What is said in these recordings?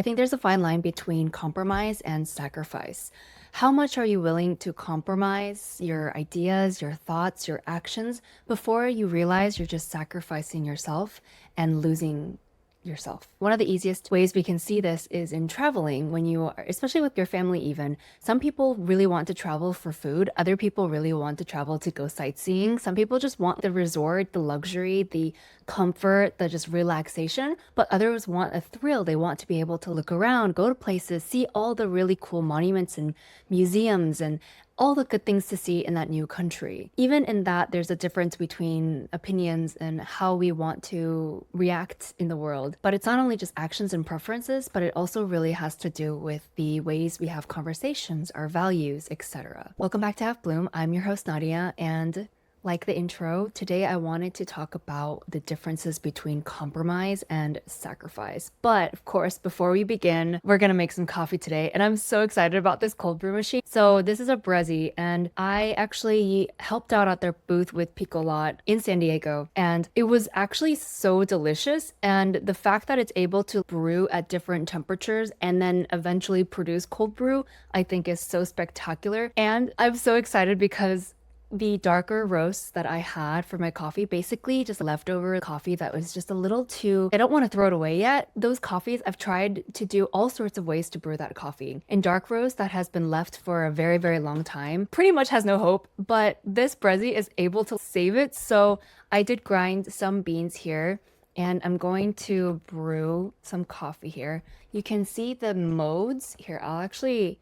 I think there's a fine line between compromise and sacrifice. How much are you willing to compromise your ideas, your thoughts, your actions before you realize you're just sacrificing yourself and losing yourself? One of the easiest ways we can see this is in traveling when you are, especially with your family even. Some people really want to travel for food. Other people really want to travel to go sightseeing. Some people just want the resort, the luxury, the comfort, the just relaxation. But others want a thrill. They want to be able to look around, go to places, see all the really cool monuments and museums and all the good things to see in that new country. Even in that, there's a difference between opinions and how we want to react in the world. But it's not only just actions and preferences, but it also really has to do with the ways we have conversations, our values, etc. Welcome back to Half Bloom. I'm your host, Nadia, and like the intro, today I wanted to talk about the differences between compromise and sacrifice. But of course, before we begin, we're gonna make some coffee today, and I'm so excited about this cold brew machine. So this is a Brezi, and I actually helped out at their booth with Picolot in San Diego, and it was actually so delicious. And the fact that it's able to brew at different temperatures and then eventually produce cold brew, I think is so spectacular. And I'm so excited because the darker roasts that I had for my coffee, basically just leftover coffee that was just a little too, I don't want to throw it away yet. Those coffees, I've tried to do all sorts of ways to brew that coffee. In dark roast that has been left for a very, very long time, pretty much has no hope, but this Brezi is able to save it. So I did grind some beans here and I'm going to brew some coffee here. You can see the modes here. I'll actually,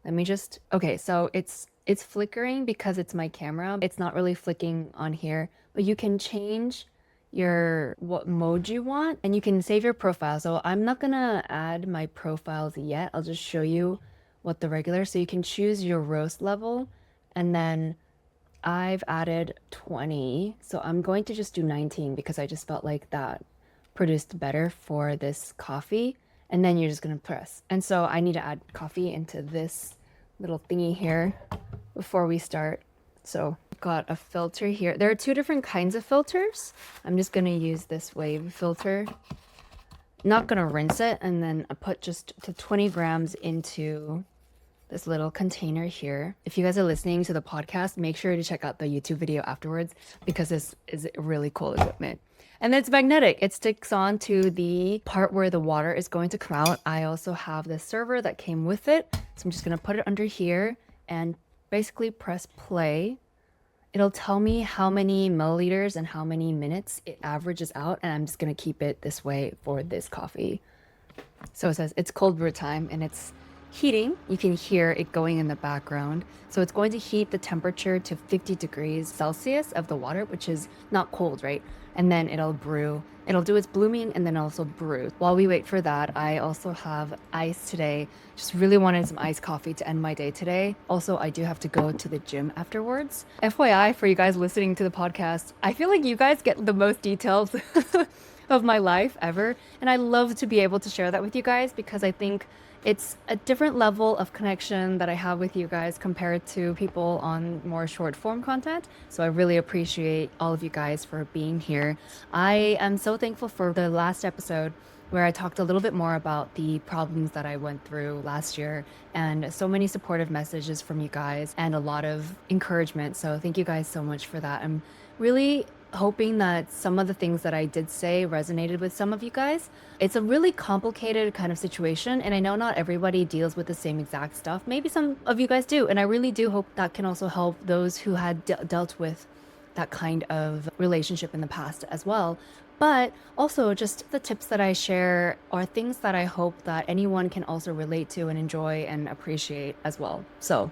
let me just, okay, so it's flickering because it's my camera. It's not really flicking on here, but you can change your what mode you want and you can save your profile. So I'm not gonna add my profiles yet. I'll just show you what the regular, so you can choose your roast level and then I've added 20. So I'm going to just do 19 because I just felt like that produced better for this coffee. And then you're just gonna press. And so I need to add coffee into this little thingy here before we start. So I've got a filter here. There are two different kinds of filters. I'm just gonna use this wave filter. Not gonna rinse it, and then I put just to 20 grams into this little container here. If you guys are listening to the podcast, make sure to check out the YouTube video afterwards because this is really cool equipment. And it's magnetic. It sticks on to the part where the water is going to come out. I also have the server that came with it. So I'm just gonna put it under here and basically press play. It'll tell me how many milliliters and how many minutes it averages out, and I'm just gonna keep it this way for this coffee. So it says it's cold brew time and it's heating. You can hear it going in the background. So it's going to heat the temperature to 50 degrees Celsius of the water, which is not cold, right? And then it'll brew. It'll do its blooming and then also brew. While we wait for that, I also have ice today. Just really wanted some iced coffee to end my day today. Also, I do have to go to the gym afterwards. FYI, for you guys listening to the podcast, I feel like you guys get the most details of my life ever. And I love to be able to share that with you guys because I think it's a different level of connection that I have with you guys compared to people on more short form content. So I really appreciate all of you guys for being here. I am so thankful for the last episode where I talked a little bit more about the problems that I went through last year and so many supportive messages from you guys and a lot of encouragement. So thank you guys so much for that. I'm really hoping that some of the things that I did say resonated with some of you guys. It's a really complicated kind of situation, and I know not everybody deals with the same exact stuff. Maybe some of you guys do, and I really do hope that can also help those who had dealt with that kind of relationship in the past as well. But also just the tips that I share are things that I hope that anyone can also relate to and enjoy and appreciate as well. So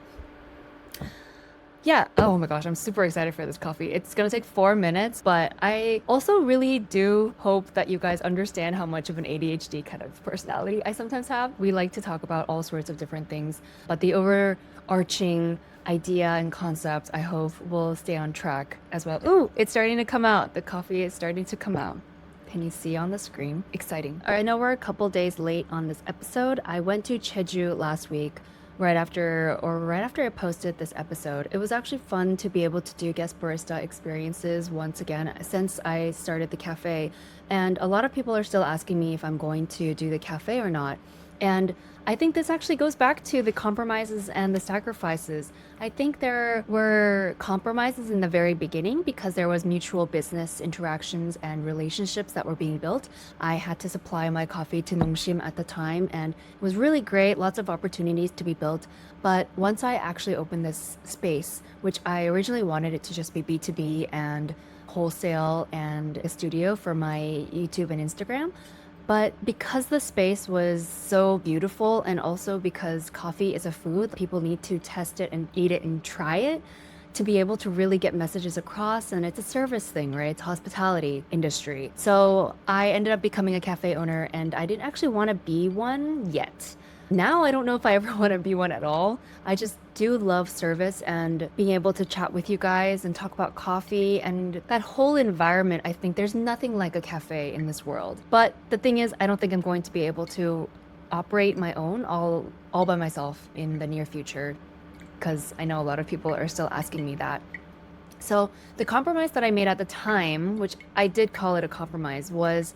yeah, oh my gosh, I'm super excited for this coffee. It's gonna take 4 minutes, but I also really do hope that you guys understand how much of an ADHD kind of personality I sometimes have. We like to talk about all sorts of different things, but the overarching idea and concept, I hope, will stay on track as well. Ooh, it's starting to come out. The coffee is starting to come out. Can you see on the screen? Exciting. All right, I know we're a couple days late on this episode. I went to Jeju last week right after I posted this episode. It was actually fun to be able to do guest barista experiences once again since I started the cafe. And a lot of people are still asking me if I'm going to do the cafe or not. And I think this actually goes back to the compromises and the sacrifices. I think there were compromises in the very beginning because there was mutual business interactions and relationships that were being built. I had to supply my coffee to Nongshim at the time, and it was really great, lots of opportunities to be built. But once I actually opened this space, which I originally wanted it to just be B2B and wholesale and a studio for my YouTube and Instagram, but because the space was so beautiful, and also because coffee is a food, people need to test it and eat it and try it to be able to really get messages across. And it's a service thing, right? It's hospitality industry. So I ended up becoming a cafe owner, and I didn't actually want to be one yet. Now I don't know if I ever want to be one at all. I just do love service and being able to chat with you guys and talk about coffee and that whole environment. I think there's nothing like a cafe in this world. But the thing is, I don't think I'm going to be able to operate my own all by myself in the near future, because I know a lot of people are still asking me that. So the compromise that I made at the time, which I did call it a compromise, was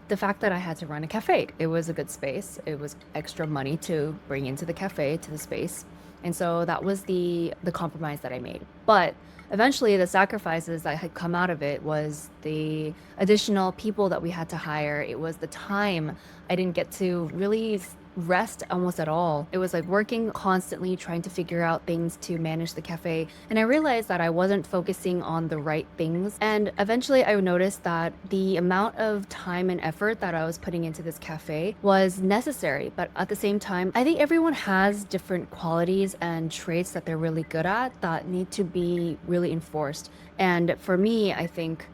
the fact that I had to run a cafe. It was a good space. It was extra money to bring into the cafe, to the space. And so that was the compromise that I made. But eventually the sacrifices that had come out of it was the additional people that we had to hire. It was the time I didn't get to really rest almost at all. It was like working constantly, trying to figure out things to manage the cafe. And I realized that I wasn't focusing on the right things. And eventually I noticed that the amount of time and effort that I was putting into this cafe was necessary. But at the same time, I think everyone has different qualities and traits that they're really good at that need to be really enforced. And for me, I think,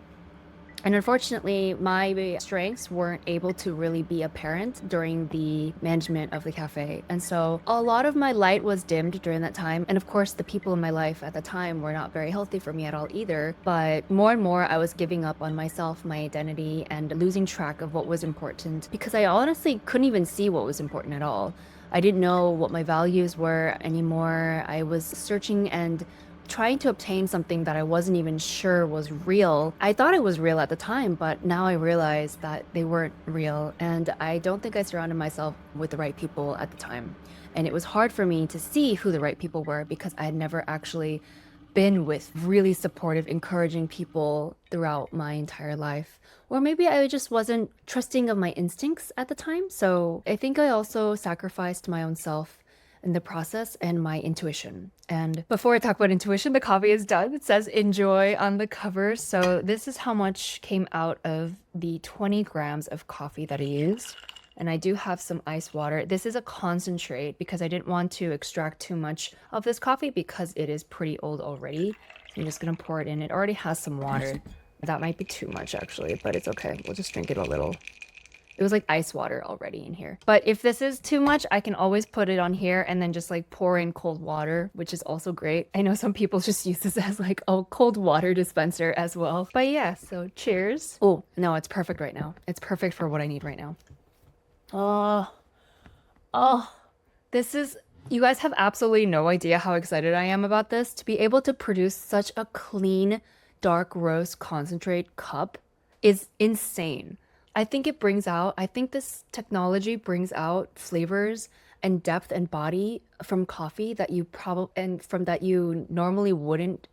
and unfortunately, my strengths weren't able to really be apparent during the management of the cafe. And so a lot of my light was dimmed during that time. And of course, the people in my life at the time were not very healthy for me at all either. But more and more, I was giving up on myself, my identity, and losing track of what was important, because I honestly couldn't even see what was important at all. I didn't know what my values were anymore. I was searching and trying to obtain something that I wasn't even sure was real. I thought it was real at the time, but now I realize that they weren't real. And I don't think I surrounded myself with the right people at the time. And it was hard for me to see who the right people were because I had never actually been with really supportive, encouraging people throughout my entire life. Or maybe I just wasn't trusting of my instincts at the time. So I think I also sacrificed my own self in the process and my intuition. And before I talk about intuition, the coffee is done. It says enjoy on the cover. So this is how much came out of the 20 grams of coffee that I used. And I do have some ice water. This is a concentrate because I didn't want to extract too much of this coffee because it is pretty old already. So I'm just gonna pour it in. It already has some water. That might be too much actually, but it's okay. We'll just drink it a little. It was like ice water already in here. But if this is too much, I can always put it on here and then just like pour in cold water, which is also great. I know some people just use this as like a cold water dispenser as well. But yeah, so cheers. Oh, no, it's perfect right now. It's perfect for what I need right now. Oh, oh, this is, you guys have absolutely no idea how excited I am about this. To be able to produce such a clean, dark roast concentrate cup is insane. I think this technology brings out flavors and depth and body from coffee that you probably, and from that you normally wouldn't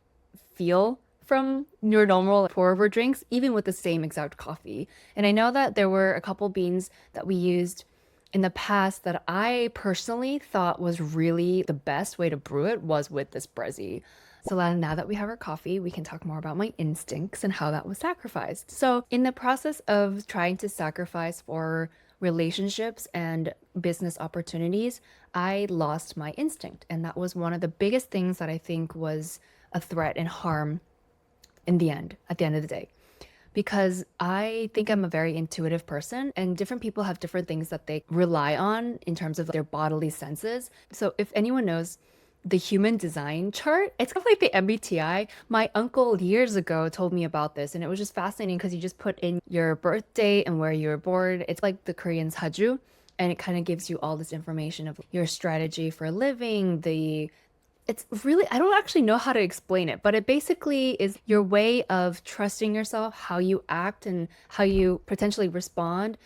feel from your normal pour over drinks, even with the same exact coffee. And I know that there were a couple beans that we used in the past that I personally thought was really the best way to brew it was with this Brezi. So now that we have our coffee, we can talk more about my instincts and how that was sacrificed. So in the process of trying to sacrifice for relationships and business opportunities, I lost my instinct. And that was one of the biggest things that I think was a threat and harm in the end, at the end of the day. Because I think I'm a very intuitive person, and different people have different things that they rely on in terms of their bodily senses. So if anyone knows the human design chart, it's kind of like the MBTI. My uncle years ago told me about this, and it was just fascinating because you just put in your birth date and where you were born. It's like the Korean Jeju, and it kind of gives you all this information of your strategy for living, it's really, I don't actually know how to explain it, but it basically is your way of trusting yourself, how you act and how you potentially respond,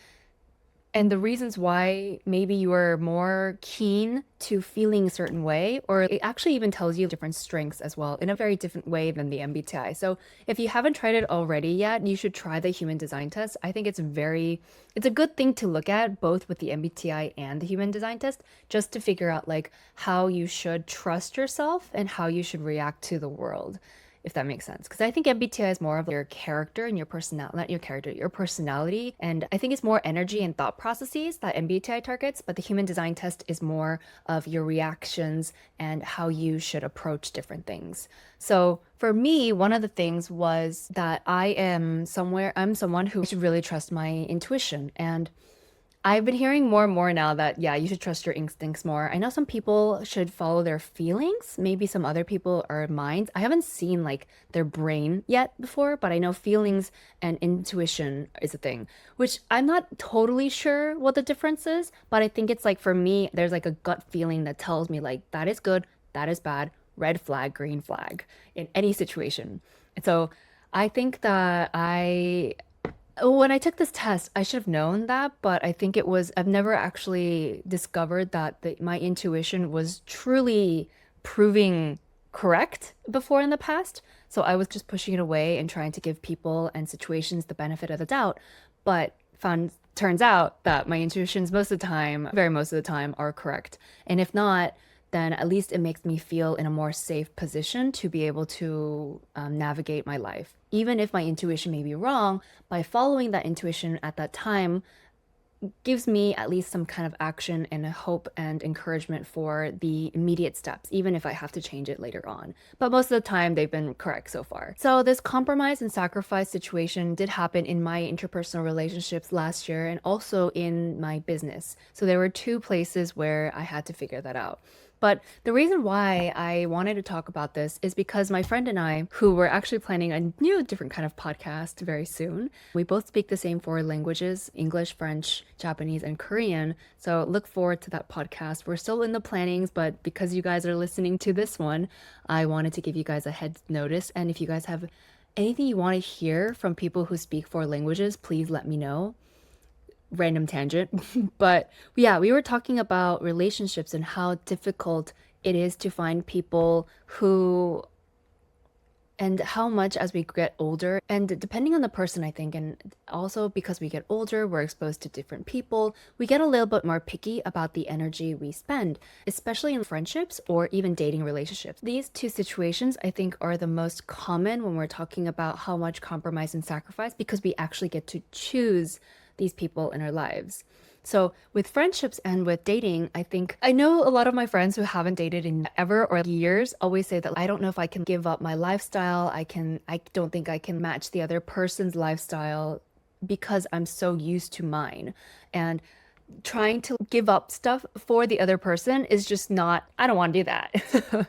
and the reasons why maybe you are more keen to feeling a certain way, or it actually even tells you different strengths as well in a very different way than the MBTI. So if you haven't tried it already yet, you should try the human design test. I think it's a good thing to look at both with the MBTI and the human design test, just to figure out like how you should trust yourself and how you should react to the world, if that makes sense. Because I think MBTI is more of your character and your personality, not your character, your personality. And I think it's more energy and thought processes that MBTI targets, but the human design test is more of your reactions and how you should approach different things. So for me, one of the things was that I'm someone who should really trust my intuition. And I've been hearing more and more now that, yeah, you should trust your instincts more. I know some people should follow their feelings. Maybe some other people are minds. I haven't seen like their brain yet before, but I know feelings and intuition is a thing, which I'm not totally sure what the difference is, but I think it's like for me, there's like a gut feeling that tells me like that is good, that is bad, red flag, green flag in any situation. And so I think that when I took this test, I should have known that, but I think I've never actually discovered that my intuition was truly proving correct before in the past. So I was just pushing it away and trying to give people and situations the benefit of the doubt, but turns out that my intuitions most of the time, very most of the time, are correct. And if not, then at least it makes me feel in a more safe position to be able to navigate my life. Even if my intuition may be wrong, by following that intuition at that time gives me at least some kind of action and a hope and encouragement for the immediate steps, even if I have to change it later on. But most of the time, they've been correct so far. So, this compromise and sacrifice situation did happen in my interpersonal relationships last year and also in my business. So, there were two places where I had to figure that out. But the reason why I wanted to talk about this is because my friend and I, who were actually planning a new different kind of podcast very soon, we both speak the same four languages: English, French, Japanese, and Korean. So look forward to that podcast. We're still in the plannings, but because you guys are listening to this one, I wanted to give you guys a head notice. And if you guys have anything you want to hear from people who speak four languages, please let me know. Random tangent. But yeah, we were talking about relationships and how difficult it is to find people who, and how much as we get older, and depending on the person, I think, and also because we get older, we're exposed to different people, we get a little bit more picky about the energy we spend, especially in friendships or even dating relationships. These two situations, I think, are the most common when we're talking about how much compromise and sacrifice, because we actually get to choose these people in our lives. So with friendships and with dating, I think I know a lot of my friends who haven't dated in ever or years always say that I don't know if I can give up my lifestyle. I don't think I can match the other person's lifestyle because I'm so used to mine. And trying to give up stuff for the other person is just not, I don't want to do that.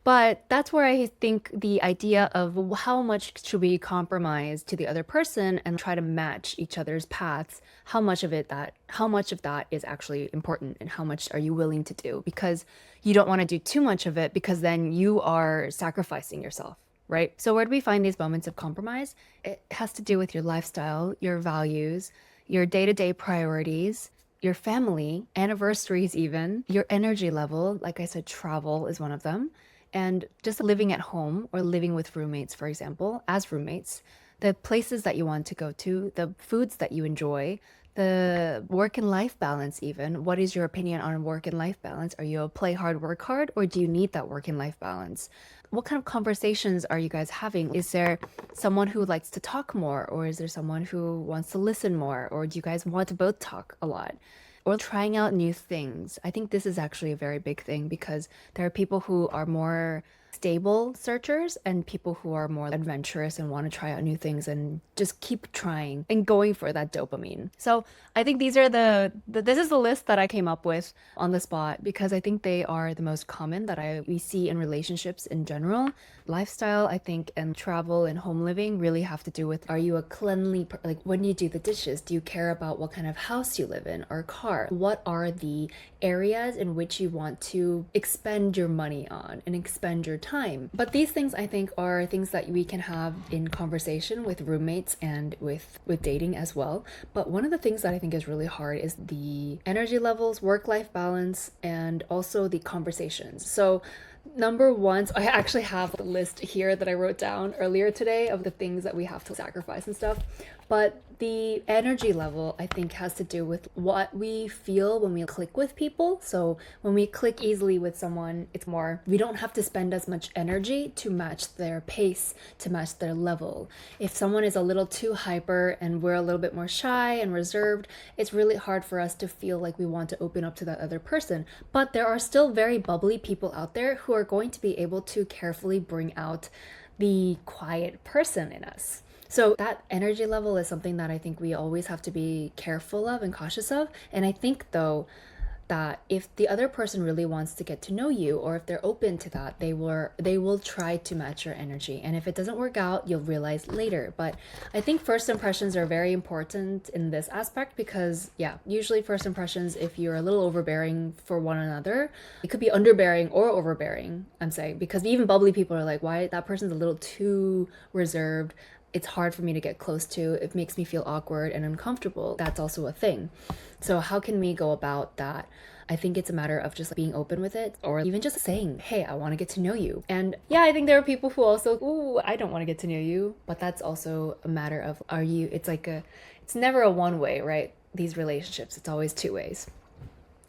But that's where I think the idea of how much should we compromise to the other person and try to match each other's paths, how much of that is actually important and how much are you willing to do? Because you don't want to do too much of it because then you are sacrificing yourself, right? So where do we find these moments of compromise? It has to do with your lifestyle, your values, your day-to-day priorities, your family, anniversaries even, your energy level. Like I said, travel is one of them, and just living at home or living with roommates, for example, as roommates, the places that you want to go to, the foods that you enjoy, the work and life balance, even. What is your opinion on work and life balance? Are you a play hard, work hard, or do you need that work and life balance? What kind of conversations are you guys having? Is there someone who likes to talk more, or is there someone who wants to listen more, or do you guys want to both talk a lot? Or trying out new things. I think this is actually a very big thing because there are people who are more stable searchers and people who are more adventurous and want to try out new things and just keep trying and going for that dopamine. So I think these are this is the list that I came up with on the spot because I think they are the most common that we see in relationships in general. Lifestyle, I think, and travel and home living really have to do with, are you a like when you do the dishes, do you care about what kind of house you live in or car? What are the areas in which you want to expend your money on and expend your time. But these things I think are things that we can have in conversation with roommates and with dating as well. But one of the things that I think is really hard is the energy levels, work-life balance, and also the conversations. So number one, so I actually have a list here that I wrote down earlier today of the things that we have to sacrifice and stuff. But the energy level, I think, has to do with what we feel when we click with people. So when we click easily with someone, it's more, we don't have to spend as much energy to match their pace, to match their level. If someone is a little too hyper and we're a little bit more shy and reserved, it's really hard for us to feel like we want to open up to that other person. But there are still very bubbly people out there who are going to be able to carefully bring out the quiet person in us. So that energy level is something that I think we always have to be careful of and cautious of. And I think though that if the other person really wants to get to know you, or if they're open to that, they will try to match your energy. And if it doesn't work out, you'll realize later. But I think first impressions are very important in this aspect because usually first impressions, if you're a little overbearing for one another, it could be underbearing or overbearing, I'm saying, because even bubbly people are like, why that person's a little too reserved. It's hard for me to get close to. It makes me feel awkward and uncomfortable. That's also a thing. So how can we go about that? I think it's a matter of just being open with it, or even just saying, hey, I want to get to know you. And I think there are people who also, ooh, I don't want to get to know you. But that's also a matter of, it's never a one way, right? These relationships, it's always two ways.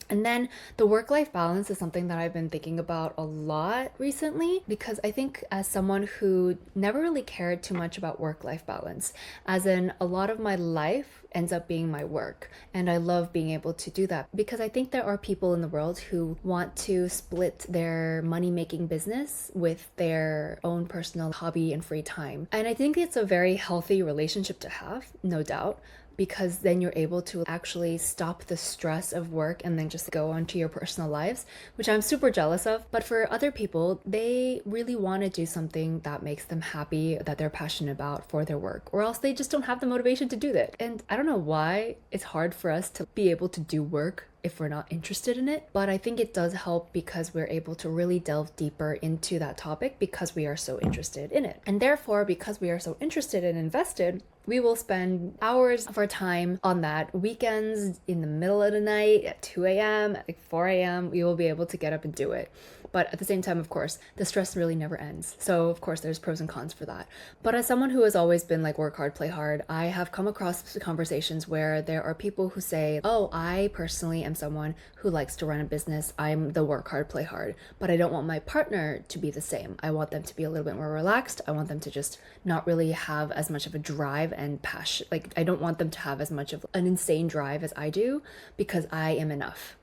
And then the work-life balance is something that I've been thinking about a lot recently, because I think as someone who never really cared too much about work-life balance, as in a lot of my life ends up being my work. And I love being able to do that because I think there are people in the world who want to split their money-making business with their own personal hobby and free time. And I think it's a very healthy relationship to have, no doubt, because then you're able to actually stop the stress of work and then just go on to your personal lives, which I'm super jealous of. But for other people, they really want to do something that makes them happy, that they're passionate about for their work, or else they just don't have the motivation to do that. And I don't know why it's hard for us to be able to do work if we're not interested in it, but I think it does help because we're able to really delve deeper into that topic because we are so interested in it. And therefore, because we are so interested and invested, we will spend hours of our time on that. Weekends, in the middle of the night, at 2 a.m., at like 4 a.m., we will be able to get up and do it. But at the same time, of course, the stress really never ends. So of course, there's pros and cons for that. But as someone who has always been like work hard, play hard, I have come across conversations where there are people who say, oh, I personally am someone who likes to run a business. I'm the work hard, play hard, but I don't want my partner to be the same. I want them to be a little bit more relaxed. I want them to just not really have as much of a drive and passion. Like, I don't want them to have as much of an insane drive as I do because I am enough.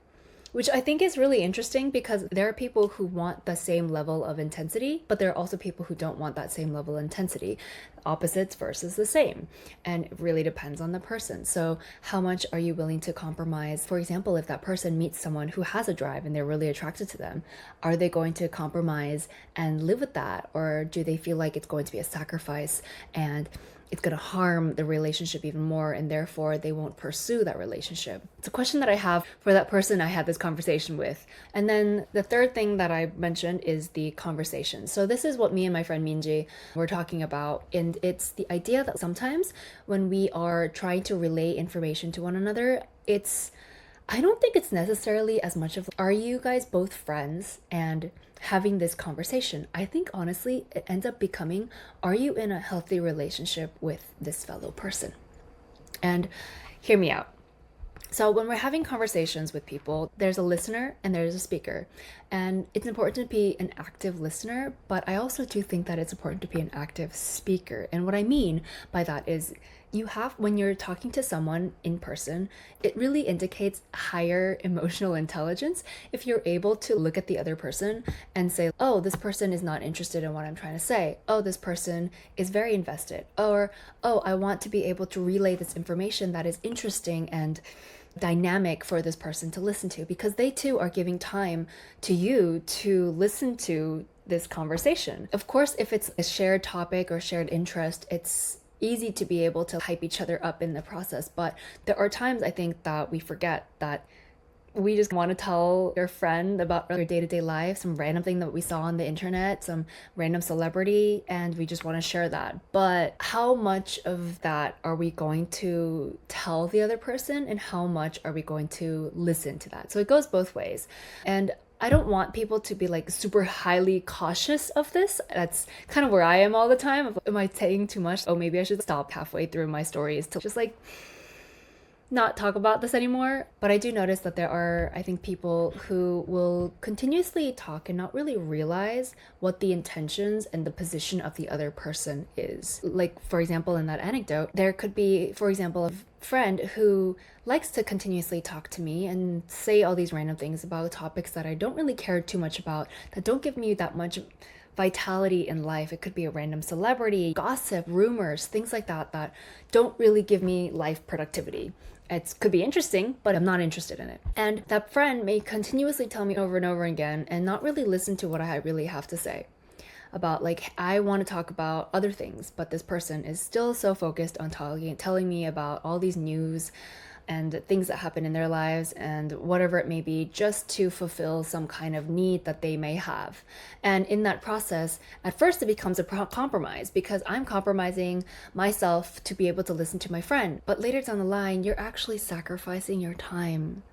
Which I think is really interesting because there are people who want the same level of intensity, but there are also people who don't want that same level of intensity. Opposites versus the same. And it really depends on the person. So how much are you willing to compromise? For example, if that person meets someone who has a drive and they're really attracted to them, are they going to compromise and live with that? Or do they feel like it's going to be a sacrifice and it's going to harm the relationship even more, and therefore they won't pursue that relationship? It's a question that I have for that person I had this conversation with. And then the third thing that I mentioned is the conversation. So this is what me and my friend Minji were talking about, and it's the idea that sometimes when we are trying to relay information to one another, I don't think it's necessarily as much of, are you guys both friends and having this conversation? I think honestly, it ends up becoming, are you in a healthy relationship with this fellow person? And hear me out. So when we're having conversations with people, there's a listener and there's a speaker. And it's important to be an active listener, but I also do think that it's important to be an active speaker. And what I mean by that is when you're talking to someone in person, it really indicates higher emotional intelligence if you're able to look at the other person and say, oh, this person is not interested in what I'm trying to say. Oh, this person is very invested. Or, oh, I want to be able to relay this information that is interesting and dynamic for this person to listen to, because they too are giving time to you to listen to this conversation. Of course, if it's a shared topic or shared interest, it's easy to be able to hype each other up in the process. But there are times I think that we forget that we just want to tell your friend about their day-to-day life, some random thing that we saw on the internet, some random celebrity, and we just want to share that. But how much of that are we going to tell the other person, and how much are we going to listen to that? So it goes both ways. And I don't want people to be like super highly cautious of this. That's kind of where I am all the time. Am I saying too much? Oh, maybe I should stop halfway through my stories to just like not talk about this anymore. But I do notice that there are, I think, people who will continuously talk and not really realize what the intentions and the position of the other person is. Like, for example, in that anecdote, there could be, for example, a friend who likes to continuously talk to me and say all these random things about topics that I don't really care too much about, that don't give me that much vitality in life. It could be a random celebrity, gossip, rumors, things like that that don't really give me life productivity. It could be interesting, but I'm not interested in it. And that friend may continuously tell me over and over again and not really listen to what I really have to say about, like, I want to talk about other things, but this person is still so focused on telling me about all these news and things that happen in their lives and whatever it may be, just to fulfill some kind of need that they may have. And in that process, at first it becomes a compromise because I'm compromising myself to be able to listen to my friend. But later down the line, you're actually sacrificing your time,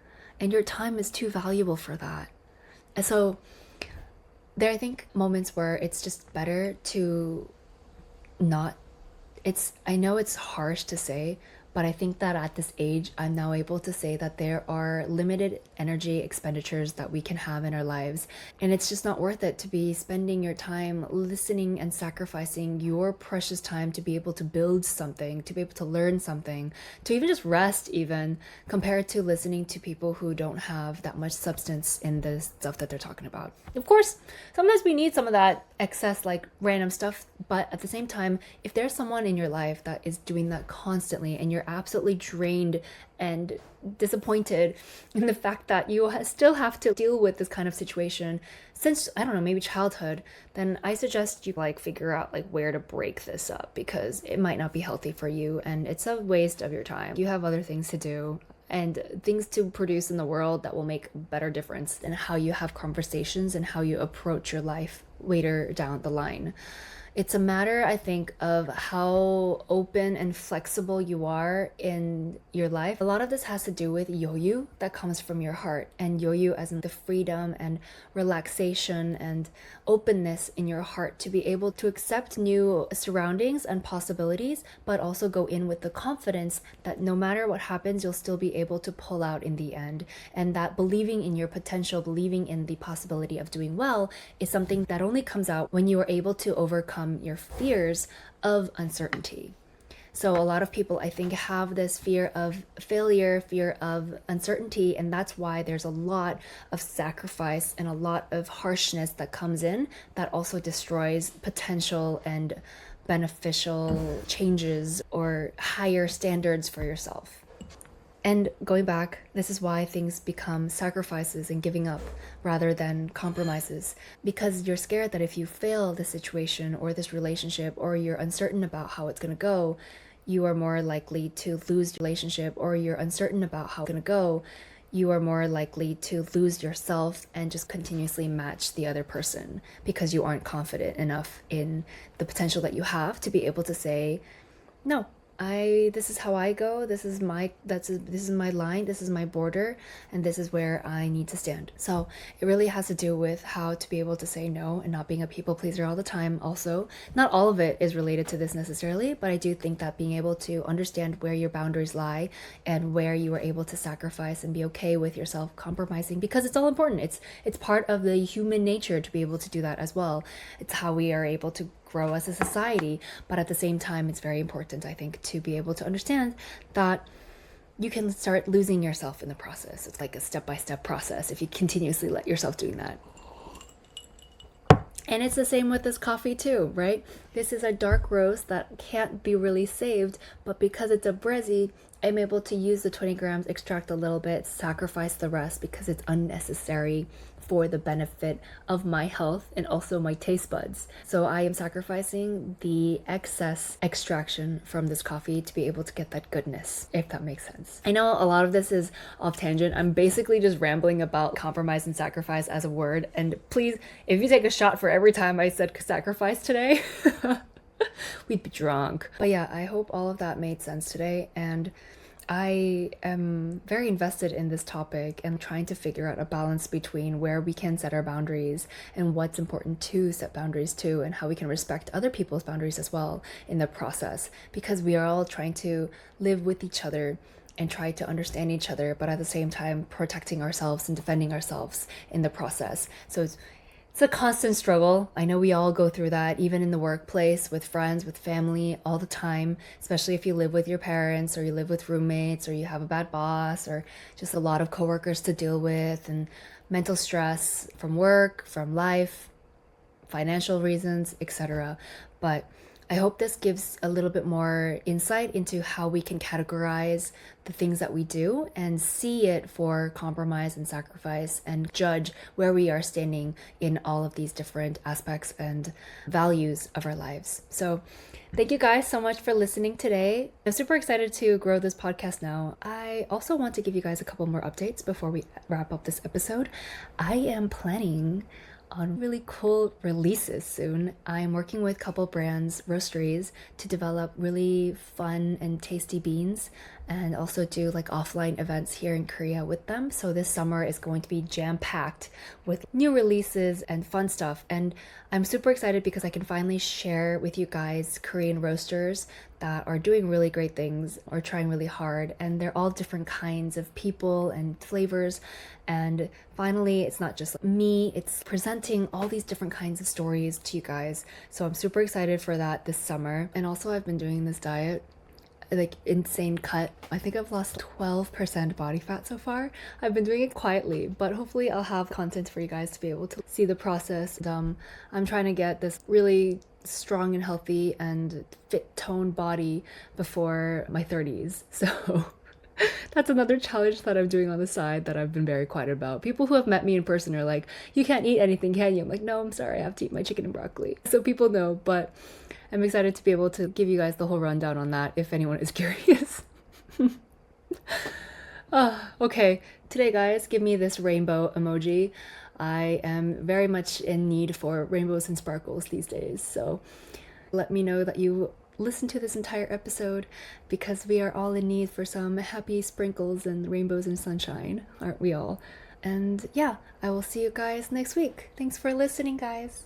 and your time is too valuable for that. And so there are, I think, moments where it's just better to not, I know it's harsh to say, but I think that at this age, I'm now able to say that there are limited energy expenditures that we can have in our lives. And it's just not worth it to be spending your time listening and sacrificing your precious time to be able to build something, to be able to learn something, to even just rest even, compared to listening to people who don't have that much substance in the stuff that they're talking about. Of course, sometimes we need some of that excess, like random stuff, but at the same time, if there's someone in your life that is doing that constantly and you're absolutely drained and disappointed in the fact that you still have to deal with this kind of situation since, I don't know, maybe childhood, then I suggest you like figure out like where to break this up, because it might not be healthy for you and it's a waste of your time. You have other things to do and things to produce in the world that will make a better difference in how you have conversations and how you approach your life later down the line. It's a matter, I think, of how open and flexible you are in your life. A lot of this has to do with yoyu that comes from your heart, and yoyu as in the freedom and relaxation and openness in your heart to be able to accept new surroundings and possibilities, but also go in with the confidence that no matter what happens, you'll still be able to pull out in the end. And that believing in your potential, believing in the possibility of doing well is something that only comes out when you are able to overcome your fears of uncertainty. So a lot of people, I think, have this fear of failure, fear of uncertainty, and that's why there's a lot of sacrifice and a lot of harshness that comes in that also destroys potential and beneficial changes or higher standards for yourself. And going back, this is why things become sacrifices and giving up rather than compromises. Because you're scared that if you fail this situation or this relationship, or you're uncertain about how it's going to go, you are more likely to lose the relationship, or you're uncertain about how it's going to go, you are more likely to lose yourself and just continuously match the other person because you aren't confident enough in the potential that you have to be able to say, no, this is how I go. This is my line. This is my border, and this is where I need to stand. So it really has to do with how to be able to say no and not being a people pleaser all the time. Also, not all of it is related to this necessarily, but I do think that being able to understand where your boundaries lie and where you are able to sacrifice and be okay with yourself compromising, because it's all important. It's part of the human nature to be able to do that as well. It's how we are able to grow as a society, but at the same time, it's very important, I think, to be able to understand that you can start losing yourself in the process. It's like a step-by-step process if you continuously let yourself doing that. And it's the same with this coffee too, right? This is a dark roast that can't be really saved, but because it's a Brezi, I'm able to use the 20 grams, extract a little bit, sacrifice the rest because it's unnecessary for the benefit of my health and also my taste buds. So I am sacrificing the excess extraction from this coffee to be able to get that goodness, if that makes sense. I know a lot of this is off tangent. I'm basically just rambling about compromise and sacrifice as a word. And please, if you take a shot for every time I said sacrifice today, we'd be drunk. But yeah, I hope all of that made sense today. And I am very invested in this topic and trying to figure out a balance between where we can set our boundaries and what's important to set boundaries to, and how we can respect other people's boundaries as well in the process, because we are all trying to live with each other and try to understand each other, but at the same time protecting ourselves and defending ourselves in the process. So it's a constant struggle. I know we all go through that, even in the workplace, with friends, with family, all the time, especially if you live with your parents or you live with roommates or you have a bad boss or just a lot of coworkers to deal with, and mental stress from work, from life, financial reasons, etc. But I hope this gives a little bit more insight into how we can categorize the things that we do and see it for compromise and sacrifice, and judge where we are standing in all of these different aspects and values of our lives. So thank you guys so much for listening today. I'm super excited to grow this podcast now. I also want to give you guys a couple more updates before we wrap up this episode. I am planning on really cool releases soon. I'm working with a couple brands, roasteries, to develop really fun and tasty beans, and also do like offline events here in Korea with them. So this summer is going to be jam-packed with new releases and fun stuff. And I'm super excited because I can finally share with you guys Korean roasters that are doing really great things or trying really hard. And they're all different kinds of people and flavors. And finally, it's not just me, it's presenting all these different kinds of stories to you guys. So I'm super excited for that this summer. And also I've been doing this diet, like insane cut. I think I've lost 12% body fat so far. I've been doing it quietly, but hopefully I'll have content for you guys to be able to see the process. I'm trying to get this really strong and healthy and fit toned body before my 30s. So that's another challenge that I'm doing on the side that I've been very quiet about. People who have met me in person are like, you can't eat anything, can you? I'm like, no, I'm sorry, I have to eat my chicken and broccoli. So people know, but I'm excited to be able to give you guys the whole rundown on that if anyone is curious. Okay, today guys, give me this rainbow emoji. I am very much in need for rainbows and sparkles these days, so let me know that you listen to this entire episode, because we are all in need for some happy sprinkles and rainbows and sunshine, aren't we all? And yeah, I will see you guys next week. Thanks for listening, guys.